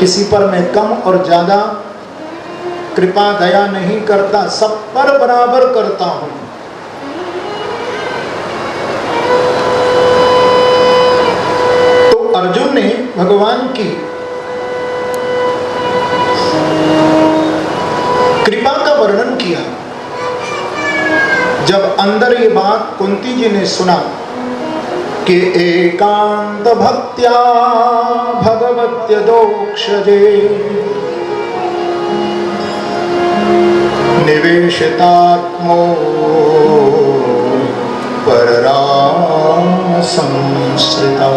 किसी पर मैं कम और ज्यादा कृपा दया नहीं करता, सब पर बराबर करता हूं। तो अर्जुन ने भगवान की कृपा का वर्णन किया। जब अंदर ये बात कुंती जी ने सुना कि एकांत भक्त्या भगवत्यदोक्षजे निवेशितात्मो परराम संस्कृता।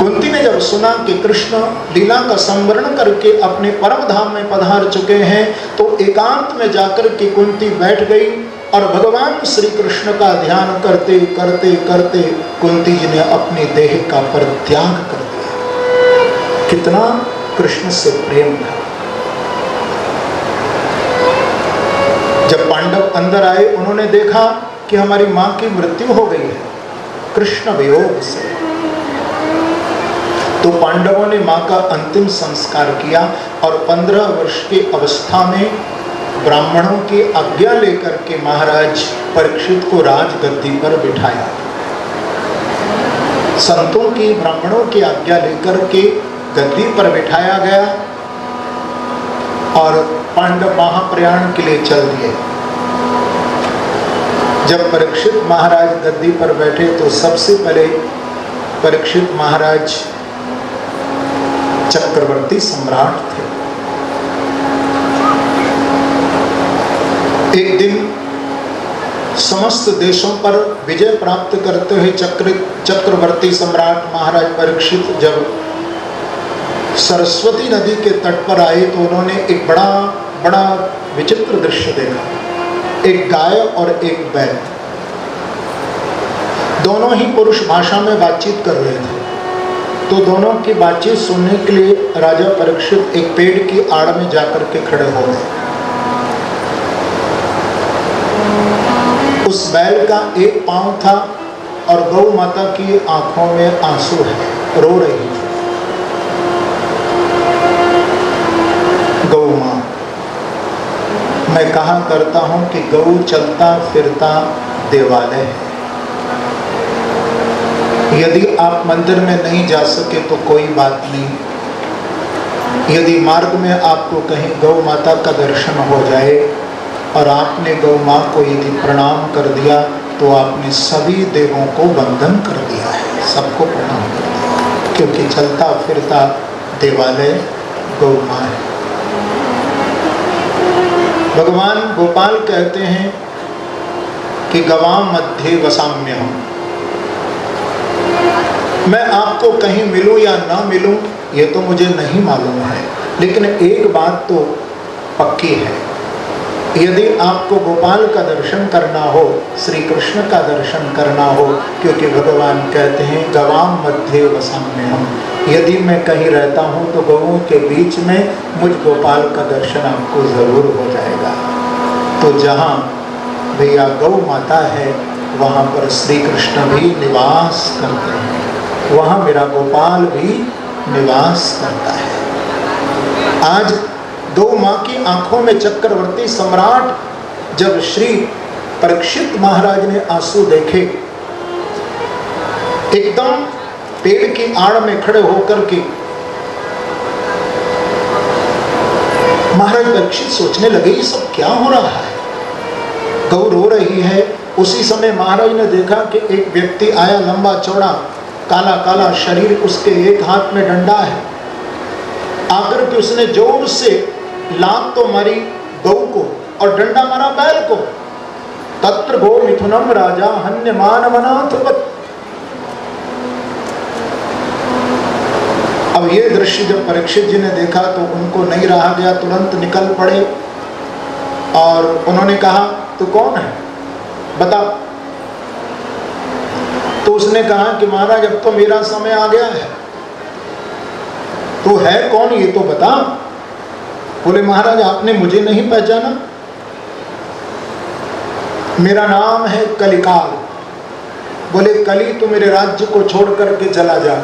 कुंती ने जब सुना कि कृष्ण लीला का संवरण करके अपने परम धाम में पधार चुके हैं, तो एकांत में जाकर के कुंती बैठ गई और भगवान श्री कृष्ण का ध्यान करते करते करते कुंती जी ने अपने देह का परित्याग कर दिया। कितना कृष्ण से प्रेम था। जब पांडव अंदर आए, उन्होंने देखा कि हमारी मां की मृत्यु हो गई है कृष्ण वियोग से। तो पांडवों ने मां का अंतिम संस्कार किया और 15 वर्ष की अवस्था में ब्राह्मणों की आज्ञा लेकर के महाराज परीक्षित को राजगद्दी पर बिठाया। संतों की, ब्राह्मणों की आज्ञा लेकर के गद्दी पर बिठाया गया और पांडव महाप्रयाण के लिए चल दिए। जब परीक्षित महाराज गद्दी पर बैठे तो सबसे पहले परीक्षित महाराज चक्रवर्ती सम्राट थे। एक दिन समस्त देशों पर विजय प्राप्त करते हुए चक्रवर्ती सम्राट महाराज परीक्षित जब सरस्वती नदी के तट पर आए तो उन्होंने एक बड़ा विचित्र दृश्य देखा। एक गाय और एक बैल, दोनों ही पुरुष भाषा में बातचीत कर रहे थे। तो दोनों की बातचीत सुनने के लिए राजा परीक्षित एक पेड़ की आड़ में जाकर के खड़े हो गए। उस बैल का एक पांव था और गौ माता की आंखों में आंसू है, रो रही है। गौ मां, मैं कहा करता हूं कि गौ चलता फिरता देवालय है। यदि आप मंदिर में नहीं जा सके तो कोई बात नहीं। यदि मार्ग में आपको कहीं गौ माता का दर्शन हो जाए और आपने गौ माँ को यदि प्रणाम कर दिया तो आपने सभी देवों को वंदन कर दिया है, सबको प्रणाम कर दिया, क्योंकि चलता फिरता देवालय गौ माँ है। भगवान गोपाल कहते हैं कि गवाम मध्य वसाम्यहम्, मैं आपको कहीं मिलूं या ना मिलूं ये तो मुझे नहीं मालूम है, लेकिन एक बात तो पक्की है, यदि आपको गोपाल का दर्शन करना हो, श्री कृष्ण का दर्शन करना हो, क्योंकि भगवान कहते हैं गवाम मध्य वसाम्यहम्, यदि मैं कहीं रहता हूँ तो गौओं के बीच में मुझ गोपाल का दर्शन आपको जरूर हो जाएगा। तो जहाँ भैया गौ माता है वहाँ पर श्री कृष्ण भी निवास करते हैं, वहाँ मेरा गोपाल भी निवास करता है। आज गौ माँ की आंखों में चक्रवर्ती सम्राट जब श्री परीक्षित महाराज ने आंसू देखे, एकदम पेड़ की आड़ में खड़े होकर के महाराज परीक्षित सोचने लगे ये सब क्या हो रहा है, गौ रो रही है। उसी समय महाराज ने देखा कि एक व्यक्ति आया, लंबा चौड़ा काला काला शरीर, उसके एक हाथ में डंडा है। आकर के उसने जोर से लात तो मारी गौ को और डंडा मारा बैल को। तत्र गो मिथुनम राजा हन्यमान मनाथवत्। अब ये दृश्य जब परीक्षित जी ने देखा तो उनको नहीं रहा गया, तुरंत निकल पड़े और उन्होंने कहा तू कौन है बता। तो उसने कहा कि महाराज अब तो मेरा समय आ गया है। तो है कौन ये तो बता। बोले महाराज आपने मुझे नहीं पहचाना, मेरा नाम है कलिकाल। बोले कली तू मेरे राज्य को छोड़ करके चला जा,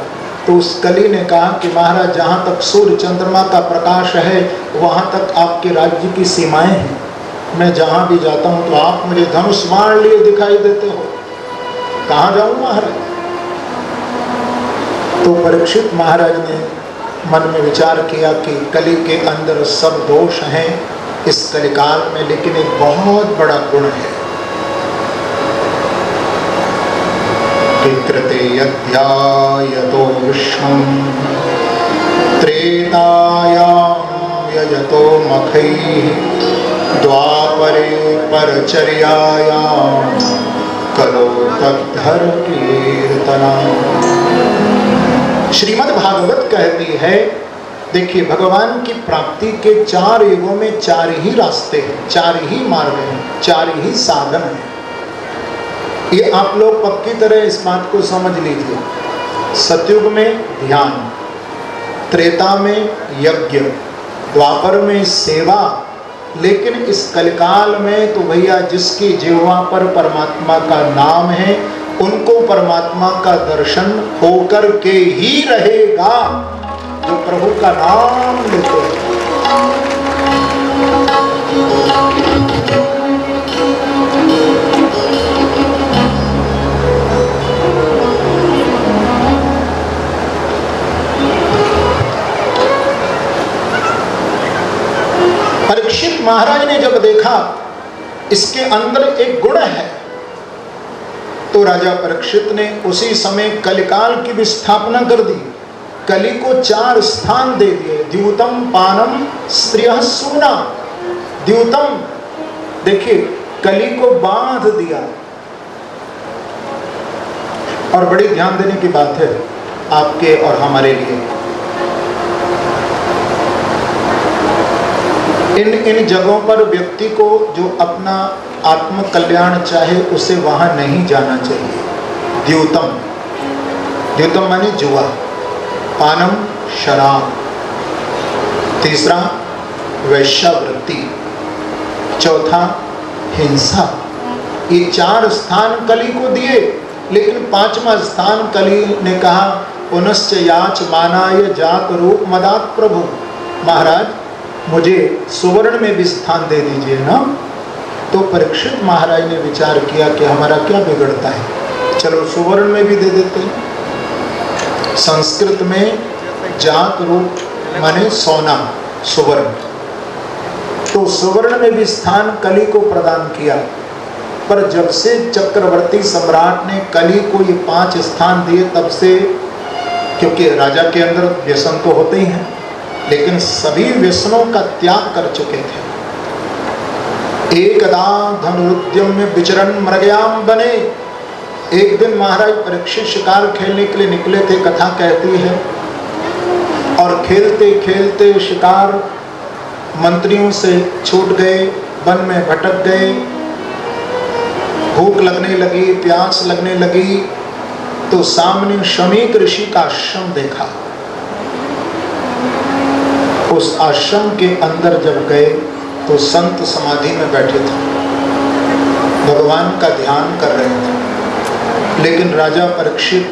तो उस कली ने कहा कि महाराज जहाँ तक सूर्य चंद्रमा का प्रकाश है वहाँ तक आपके राज्य की सीमाएं हैं, मैं जहाँ भी जाता हूँ तो आप मुझे धनुष बाण लिए दिखाई देते हो, कहाँ जाऊँ महाराज। तो परीक्षित महाराज ने मन में विचार किया कि कली के अंदर सब दोष हैं इस कलिकाल में, लेकिन एक बहुत बड़ा गुण है। कृते यद्ध्यायतो विष्णुं त्रेतायां यजतो मखैः द्वापरे परचर्यायां करो तद्धर कीर्तनम्। श्रीमद् भागवत कहती है, देखिए भगवान की प्राप्ति के 4 युगों में 4 ही रास्ते हैं, 4 ही मार्ग हैं, 4 ही साधन हैं। ये आप लोग पक्की तरह इस बात को समझ लीजिए। सतयुग में ध्यान, त्रेता में यज्ञ, द्वापर में सेवा, लेकिन इस कलिकाल में तो भैया जिसकी जिह्वा पर परमात्मा का नाम है उनको परमात्मा का दर्शन होकर के ही रहेगा जो प्रभु का नाम लेते हैं। परीक्षित महाराज ने जब देखा इसके अंदर एक गुण है, तो राजा परीक्षित ने उसी समय कलिकाल की भी स्थापना कर दी। कली को 4 स्थान दे दिए, द्यूतम पानम स्त्रियः सूना। द्यूतम, देखिए कली को बांध दिया, और बड़ी ध्यान देने की बात है आपके और हमारे लिए। इन जगहों पर व्यक्ति को जो अपना आत्म कल्याण चाहे उसे वहां नहीं जाना चाहिए। द्यूतम, द्यूतम माने जुआ, पानम शराब, तीसरा वैश्यावृत्ति, चौथा हिंसा। ये 4 स्थान कली को दिए, लेकिन 5वां स्थान कली ने कहा पुनश्च याच मानाय जात रूप मदात प्रभु। महाराज मुझे सुवर्ण में भी स्थान दे दीजिए ना। तो परीक्षित महाराज ने विचार किया कि हमारा क्या बिगड़ता है, चलो सुवर्ण में भी दे देते हैं। संस्कृत में जात रूप माने सोना, सुवर्ण, तो सुवर्ण में भी स्थान कली को प्रदान किया। पर जब से चक्रवर्ती सम्राट ने कली को ये 5 स्थान दिए, तब से, क्योंकि राजा के अंदर व्यसन तो होते ही हैं, लेकिन सभी व्यसनों का त्याग कर चुके थे। एकदा धनुरुद्यम्य विचरण मृगयाम बने। एक दिन महाराज परीक्षित शिकार खेलने के लिए निकले थे, कथा कहती है, और खेलते खेलते शिकार मंत्रियों से छूट गए, वन में भटक गए, भूख लगने लगी, प्यास लगने लगी, तो सामने शमीक ऋषि का आश्रम देखा। उस आश्रम के अंदर जब गए तो संत समाधि में बैठे थे, भगवान का ध्यान कर रहे थे। लेकिन राजा परीक्षित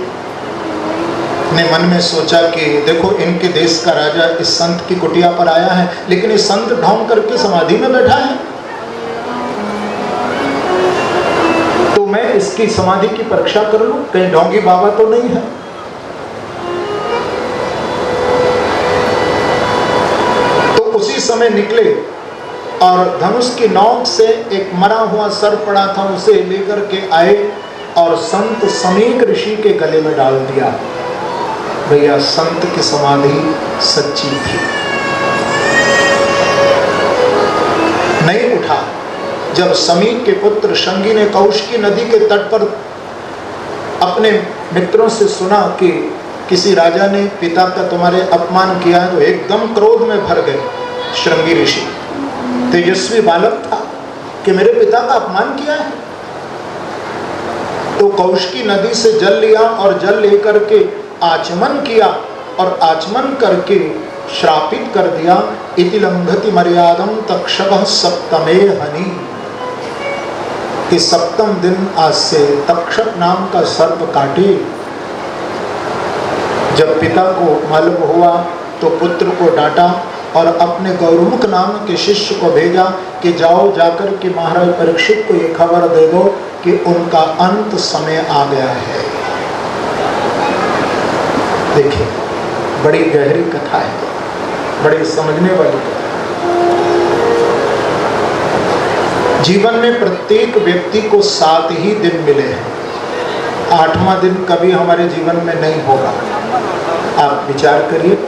ने मन में सोचा कि देखो इनके देश का राजा इस संत की कुटिया पर आया है, लेकिन ये संत ढोंग करके समाधि में बैठा है, तो मैं इसकी समाधि की परीक्षा कर लूं, कहीं ढोंगी बाबा तो नहीं है। तो उसी समय निकले और धनुष की नोक से एक मरा हुआ सर पड़ा था, उसे लेकर के आए और संत समीक ऋषि के गले में डाल दिया। भैया संत की समाधि सच्ची थी, नहीं उठा। जब समीक के पुत्र शंगी ने कौशिकी नदी के तट पर अपने मित्रों से सुना कि किसी राजा ने पिता का तुम्हारे अपमान किया है, तो एकदम क्रोध में भर गए। श्रृंगी ऋषि तेजस्वी बालक था कि मेरे पिता का अपमान किया है, तो कौशिकी नदी से जल लिया और जल लेकर के आचमन किया और आचमन करके श्रापित कर दिया। इति लंघति मर्यादम तक्षकः सप्तमे हनि, कि सप्तम दिन आज से तक्षक नाम का सर्प काटे। जब पिता को मालूम हुआ तो पुत्र को डांटा और अपने गौरमुख नाम के शिष्य को भेजा कि जाओ जाकर के महाराज परीक्षित को ये खबर दे दो कि उनका अंत समय आ गया है। देखिए, बड़ी गहरी कथा है, बड़ी समझने वाली कथा। जीवन में प्रत्येक व्यक्ति को 7 ही दिन मिले हैं, 8वां दिन कभी हमारे जीवन में नहीं होगा। आप विचार करिए,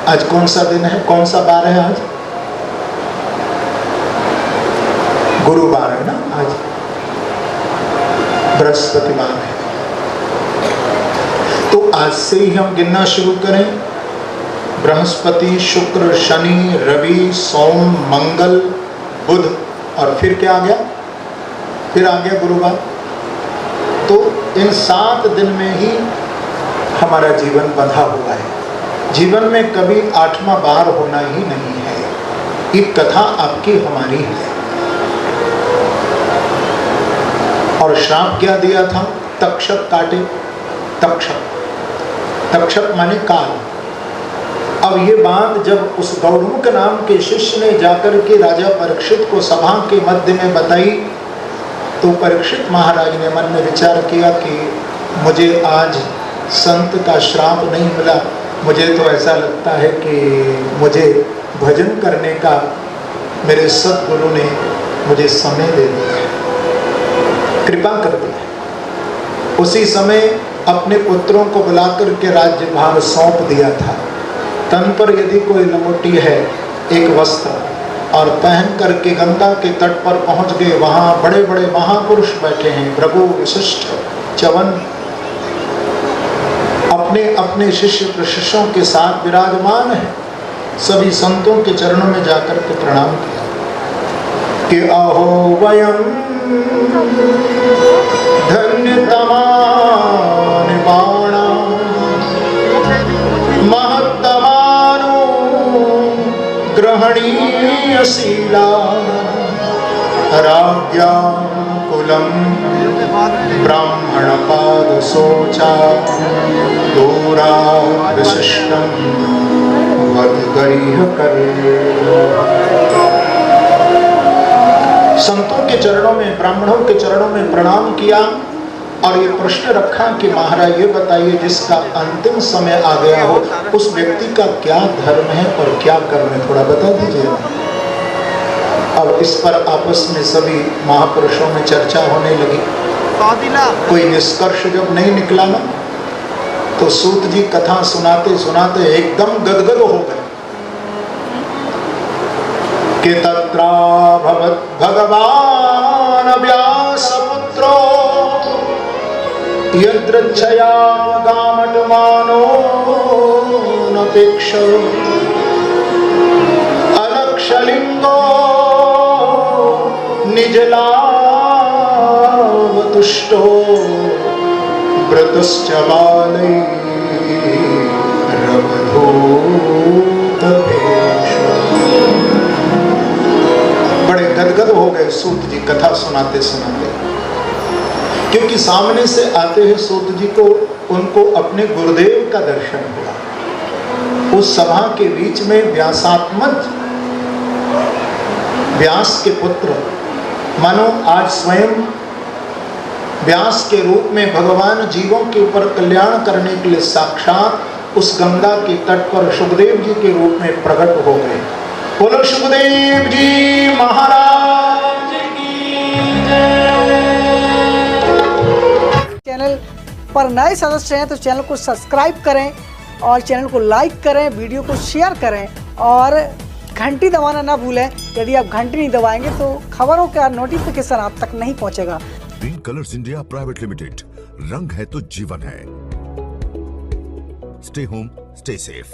आज कौन सा दिन है, कौन सा बार है? आज गुरुवार है ना, आज बृहस्पतिवार है। तो आज से ही हम गिनना शुरू करें। बृहस्पति, शुक्र, शनि, रवि, सोम, मंगल, बुध और फिर क्या आ गया? फिर आ गया गुरुवार। तो इन 7 दिन में ही हमारा जीवन बंधा हुआ है। जीवन में कभी 8वां बार होना ही नहीं है। ये कथा आपकी हमारी है। और श्राप क्या दिया था? तक्षक काटे। तक्षक माने काल। अब ये बात जब उस गौरमुख नाम के शिष्य ने जाकर के राजा परीक्षित को सभा के मध्य में बताई तो परीक्षित महाराज ने मन में विचार किया कि मुझे आज संत का श्राप नहीं मिला, मुझे तो ऐसा लगता है कि मुझे भजन करने का मेरे सद्गुरु ने मुझे समय दे दिया है, कृपा कर दिया। उसी समय अपने पुत्रों को बुलाकर के राज्यभार सौंप दिया था। तन पर यदि कोई लंगोटी है, एक वस्त्र, और पहन करके गंगा के तट पर पहुंच गए। वहाँ बड़े बड़े महापुरुष बैठे हैं, भृगु, वशिष्ठ, च्यवन, अपने अपने शिष्य प्रशिष्यों के साथ विराजमान है। सभी संतों के चरणों में जाकर के प्रणाम किया कि अहो वयम धन्यतमा निबाणा महत्तमानो ग्रहणीयशीला राज्ञा कुलम ब्राह्मण शोचा दूरा विशिष्टम वदगरीह कर। संतों के चरणों में, ब्राह्मणों के चरणों में प्रणाम किया और ये प्रश्न रखा कि महाराज ये बताइए, जिसका अंतिम समय आ गया हो उस व्यक्ति का क्या धर्म है और क्या कर्म है, थोड़ा बता दीजिए। अब इस पर आपस में सभी महापुरुषों में चर्चा होने लगी। कोई निष्कर्ष जब नहीं निकला ना तो सूत जी कथा सुनाते सुनाते एकदम गदगद हो गए कि तत्रा भवत् भगवान व्यासपुत्रो यद्रच्छया गामटमानो नपेक्ष अलक्षलिंगो निजलावतुष्टो व्रतश्च बालैरवधूतभेषु। बड़े गदगद हो गए सूत जी कथा सुनाते सुनाते, क्योंकि सामने से आते हैं सूत जी को उनको अपने गुरुदेव का दर्शन हुआ। उस सभा के बीच में व्यासात्मज, व्यास के पुत्र, मानो आज स्वयं व्यास के रूप में भगवान जीवों के ऊपर कल्याण करने के लिए साक्षात उस गंगा के तट पर सुखदेव जी के रूप में प्रकट हो गए। बोलो सुखदेव जी महाराज की जय। चैनल पर नए सदस्य हैं तो चैनल को सब्सक्राइब करें और चैनल को लाइक करें, वीडियो को शेयर करें और घंटी दबाना ना भूलें। यदि आप घंटी नहीं दबाएंगे तो खबरों का नोटिफिकेशन आप तक नहीं पहुंचेगा। Green colours India private limited, रंग है तो जीवन है। Stay home, stay safe.